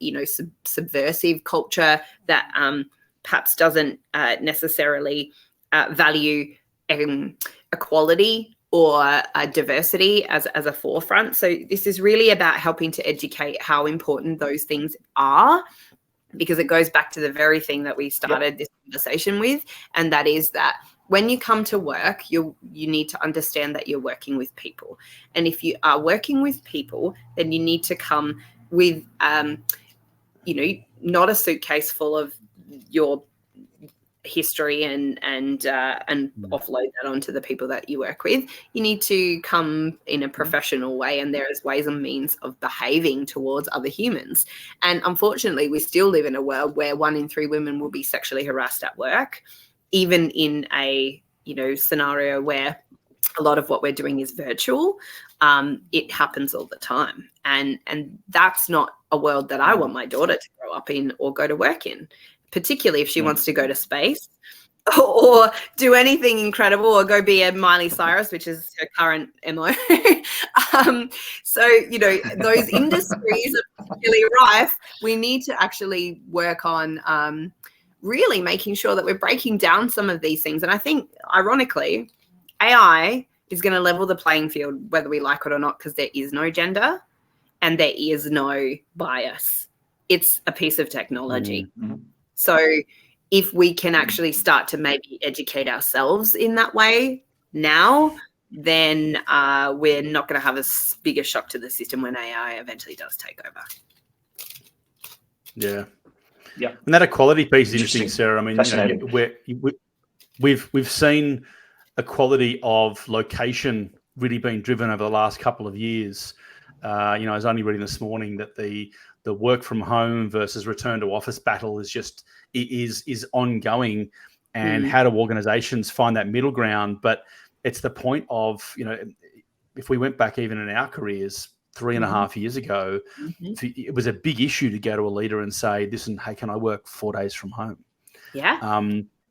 [SPEAKER 3] subversive culture that perhaps doesn't necessarily value equality or diversity as a forefront. So this is really about helping to educate how important those things are, because it goes back to the very thing that we started this conversation with, and that is that when you come to work, you need to understand that you're working with people. And if you are working with people, then you need to come with, not a suitcase full of your history and offload that onto the people that you work with. You need to come in a professional way, and there is ways and means of behaving towards other humans. And unfortunately, we still live in a world where 1 in 3 women will be sexually harassed at work, even in a scenario where a lot of what we're doing is virtual. It happens all the time, and that's not a world that I want my daughter to grow up in or go to work in, particularly if she wants to go to space or do anything incredible, or go be a Miley Cyrus, which is her current MO. So, those industries are particularly rife. We need to actually work on really making sure that we're breaking down some of these things. And I think, ironically, AI is going to level the playing field, whether we like it or not, because there is no gender and there is no bias. It's a piece of technology. Mm-hmm. So if we can actually start to maybe educate ourselves in that way now, then we're not going to have as big a shock to the system when AI eventually does take over.
[SPEAKER 1] Yeah. Yeah. And that equality piece is interesting, Sarah. I mean, we've seen equality of location really being driven over the last couple of years. I was only reading this morning that the work from home versus return to office battle is ongoing, and how do organizations find that middle ground? But it's the point of, if we went back even in our careers 3.5 years ago, it was a big issue to go to a leader and say, listen, hey, can I work 4 days from home?
[SPEAKER 3] Yeah.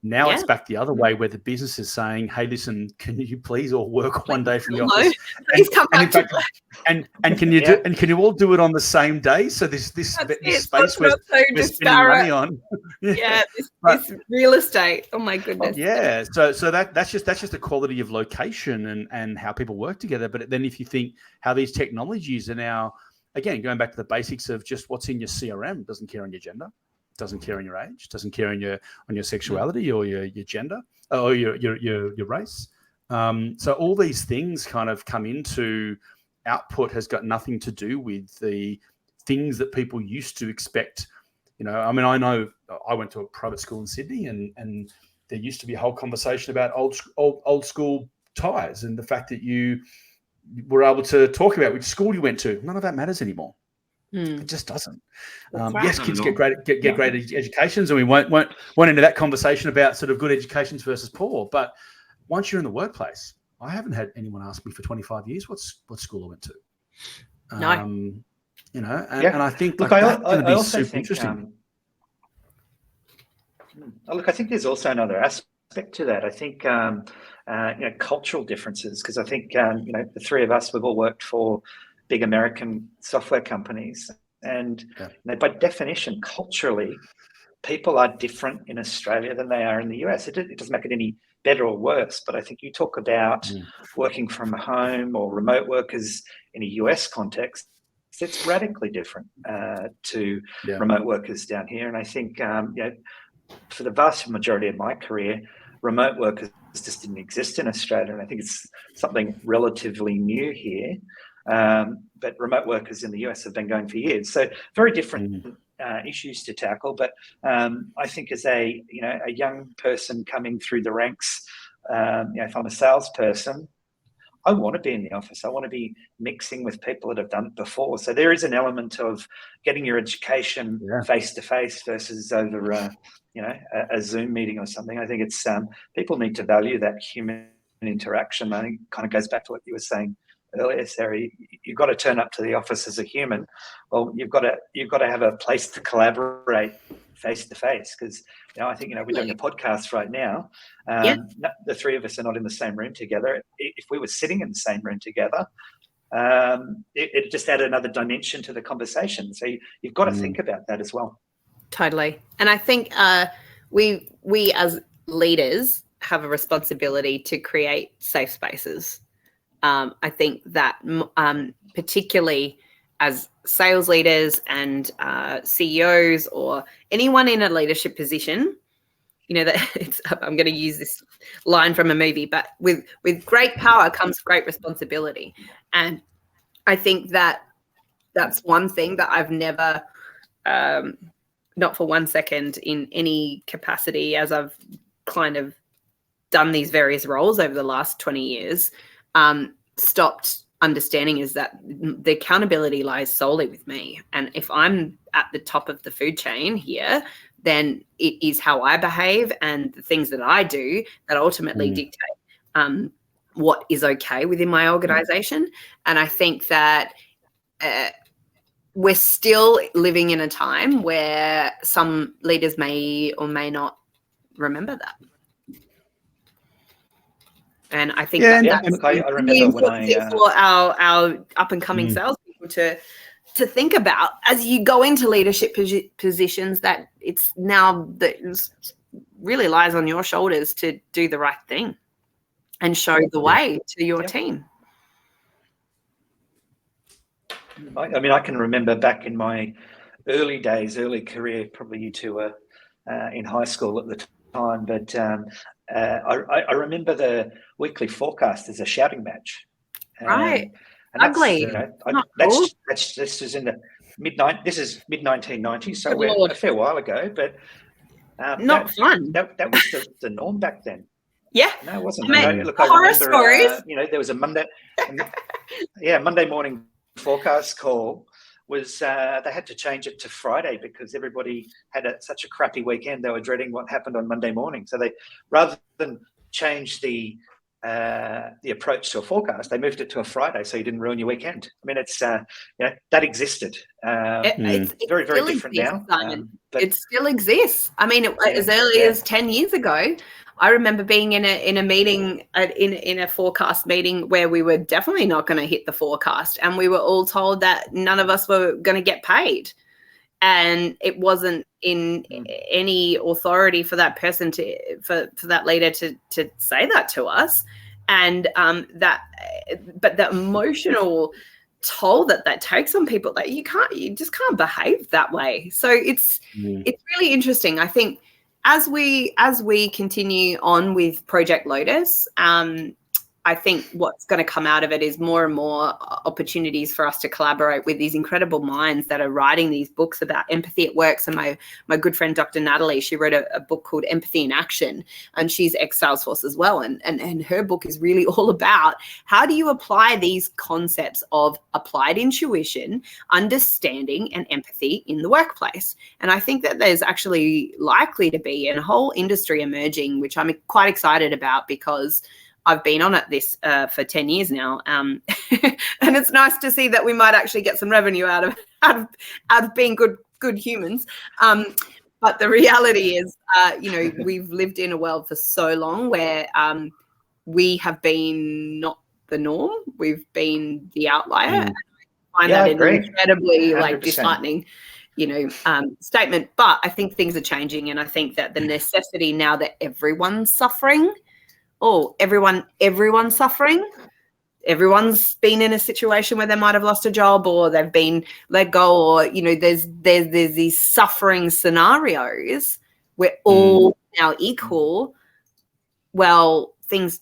[SPEAKER 1] Now it's back the other way, where the business is saying, hey, listen, can you please all work 1 day from the office?
[SPEAKER 3] Please come back to work.
[SPEAKER 1] And can you do? And can you all do it on the same day? So this space we're spending money on.
[SPEAKER 3] This real estate. Oh my goodness.
[SPEAKER 1] Yeah. So that's just the quality of location and how people work together. But then if you think how these technologies are now, again, going back to the basics of just what's in your CRM, doesn't care on your gender, doesn't care on your age, doesn't care on your sexuality or your gender or your race. So all these things kind of come into output, has got nothing to do with the things that people used to expect. I mean, I know I went to a private school in Sydney, and there used to be a whole conversation about old school ties and the fact that you were able to talk about which school you went to. None of that matters anymore. It just doesn't. Yes, kids get great educations, and we won't into that conversation about sort of good educations versus poor. But once you're in the workplace, I haven't had anyone ask me for 25 years what school I went to.
[SPEAKER 3] No.
[SPEAKER 1] And I think that's going to be super interesting.
[SPEAKER 2] I think there's also another aspect to that. I think cultural differences, because I think the three of us, we've all worked for big American software companies, and by definition, culturally, people are different in Australia than they are in the US. It doesn't make it any better or worse, but I think you talk about working from home or remote workers in a US context, it's radically different to remote workers down here. And I think for the vast majority of my career, remote workers just didn't exist in Australia, and I think it's something relatively new here. But remote workers in the US have been going for years. So very different issues to tackle. But I think as a young person coming through the ranks, if I'm a salesperson, I want to be in the office. I want to be mixing with people that have done it before. So there is an element of getting your education face to face versus over a Zoom meeting or something. I think it's people need to value that human interaction. I think it kind of goes back to what you were saying earlier, Sarah, you've got to turn up to the office as a human. Well, you've got to have a place to collaborate face to face, because I think we're doing a podcast right now. The three of us are not in the same room together. If we were sitting in the same room together, it just added another dimension to the conversation. So you've got to think about that as well.
[SPEAKER 3] Totally. And I think we as leaders have a responsibility to create safe spaces. I think that particularly as sales leaders and CEOs or anyone in a leadership position, I'm going to use this line from a movie, but with great power comes great responsibility. And I think that that's one thing that I've never, not for 1 second in any capacity, as I've kind of done these various roles over the last 20 years, stopped understanding, is that the accountability lies solely with me. And if I'm at the top of the food chain here, then it is how I behave and the things that I do that ultimately dictate what is okay within my organization. And I think that we're still living in a time where some leaders may or may not remember that. And I think that's
[SPEAKER 2] I remember when
[SPEAKER 3] for our up and coming salespeople to think about as you go into leadership positions, that it's now that it really lies on your shoulders to do the right thing and show the way to your team.
[SPEAKER 2] I mean, I can remember back in my early career, probably you two were in high school at the time, but I remember the weekly forecast as a shouting match.
[SPEAKER 3] Right.
[SPEAKER 2] And
[SPEAKER 3] ugly.
[SPEAKER 2] This is in the mid-1990s, so we're a fair while ago, but
[SPEAKER 3] not fun.
[SPEAKER 2] That was the norm back then.
[SPEAKER 3] Yeah.
[SPEAKER 2] No, it wasn't.
[SPEAKER 3] I remember stories.
[SPEAKER 2] There was a Monday morning forecast call. Was they had to change it to Friday because everybody had such a crappy weekend. They were dreading what happened on Monday morning. So they, rather than change the approach to a forecast, they moved it to a Friday so you didn't ruin your weekend. I mean, it's that existed. It's very, very different now.
[SPEAKER 3] But it still exists. I mean, as early as 10 years ago, I remember being in a meeting, in a forecast meeting where we were definitely not going to hit the forecast, and we were all told that none of us were going to get paid, and it wasn't in any authority for that person for that leader to say that to us, and but the emotional toll that takes on people, that you just can't behave that way. So it's really interesting. I think as we continue on with Project Lotus, I think what's going to come out of it is more and more opportunities for us to collaborate with these incredible minds that are writing these books about empathy at work. So my good friend, Dr. Natalie, she wrote a book called Empathy in Action, and she's ex-Salesforce as well. And her book is really all about how do you apply these concepts of applied intuition, understanding, and empathy in the workplace. And I think that there's actually likely to be a whole industry emerging, which I'm quite excited about, because I've been on at this for 10 years now, and it's nice to see that we might actually get some revenue out of being good humans. But the reality is, we've lived in a world for so long where we have been not the norm. We've been the outlier. And I find that an incredibly 100%. Disheartening, statement. But I think things are changing, and I think that the necessity now that everyone's suffering. Everyone's suffering. Everyone's been in a situation where they might have lost a job, or they've been let go, or there's these suffering scenarios. We're all now equal. Well, things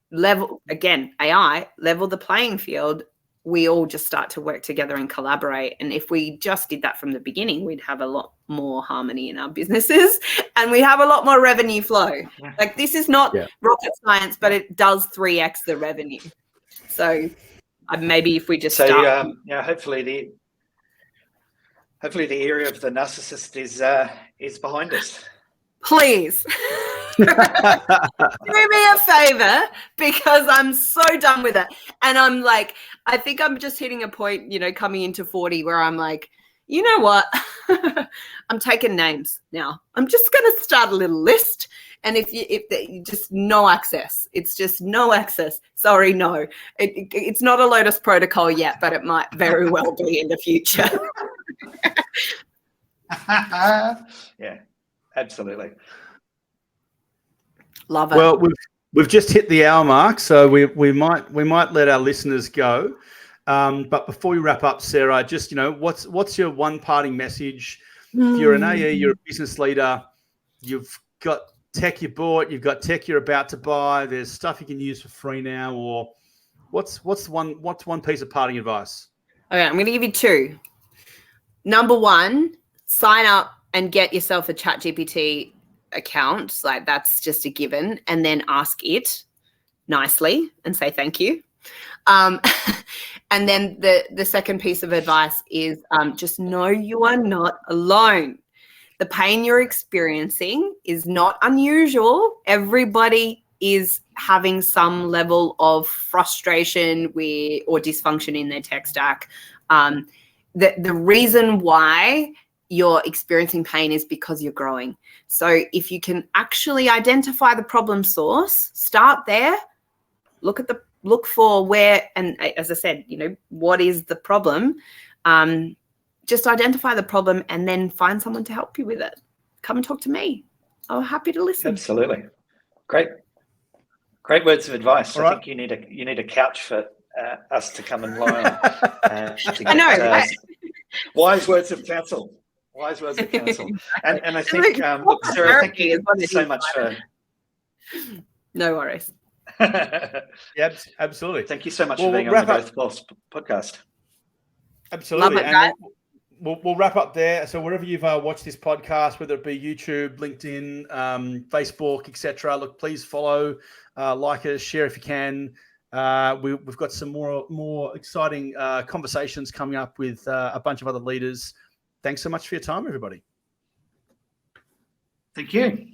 [SPEAKER 3] level again. AI level the playing field. We all just start to work together and collaborate. And if we just did that from the beginning, we'd have a lot more harmony in our businesses, and we have a lot more revenue flow. Like, this is not rocket science, but it does 3x the revenue. So maybe if we just start.
[SPEAKER 2] Hopefully the era of the narcissist is behind us.
[SPEAKER 3] Please. Do me a favor, because I'm so done with it. And I'm like, I think I'm just hitting a point, coming into 40 where I'm like, you know what? I'm taking names now. I'm just going to start a little list. And if just no access, it's just no access. Sorry, no. It's not a Lotus protocol yet, but it might very well be in the future.
[SPEAKER 2] Yeah, absolutely.
[SPEAKER 3] Love it.
[SPEAKER 1] Well, we've just hit the hour mark, so we might let our listeners go. But before we wrap up, Sarah, just what's your one parting message? If you're an AE, you're a business leader, you've got tech you bought, you've got tech you're about to buy, there's stuff you can use for free now, or what's one piece of parting advice?
[SPEAKER 3] Okay, I'm going to give you two. Number one, sign up and get yourself a ChatGPT account. Like, that's just a given. And then ask it nicely and say thank you. And then the second piece of advice is just know you are not alone. The pain you're experiencing is not unusual. Everybody is having some level of frustration or dysfunction in their tech stack. The reason why you're experiencing pain is because you're growing. So if you can actually identify the problem source, start there, look for where, and as I said, what is the problem? Just identify the problem and then find someone to help you with it. Come and talk to me. I'm happy to listen.
[SPEAKER 2] Absolutely. Great words of advice.
[SPEAKER 1] All
[SPEAKER 2] I
[SPEAKER 1] right.
[SPEAKER 2] think you need a couch for us to come and lie on.
[SPEAKER 3] I know, right?
[SPEAKER 2] Wise words of counsel. And I think, look, Sarah, thank you so much for...
[SPEAKER 3] No worries.
[SPEAKER 1] Yeah, absolutely.
[SPEAKER 2] Thank you so much for being on the GrowthPulse podcast.
[SPEAKER 1] Absolutely.
[SPEAKER 3] Love it, guys.
[SPEAKER 1] We'll wrap up there. So wherever you've watched this podcast, whether it be YouTube, LinkedIn, Facebook, etc., look, please follow, like us, share if you can. We've got some more exciting conversations coming up with a bunch of other leaders. Thanks so much for your time, everybody.
[SPEAKER 2] Thank you.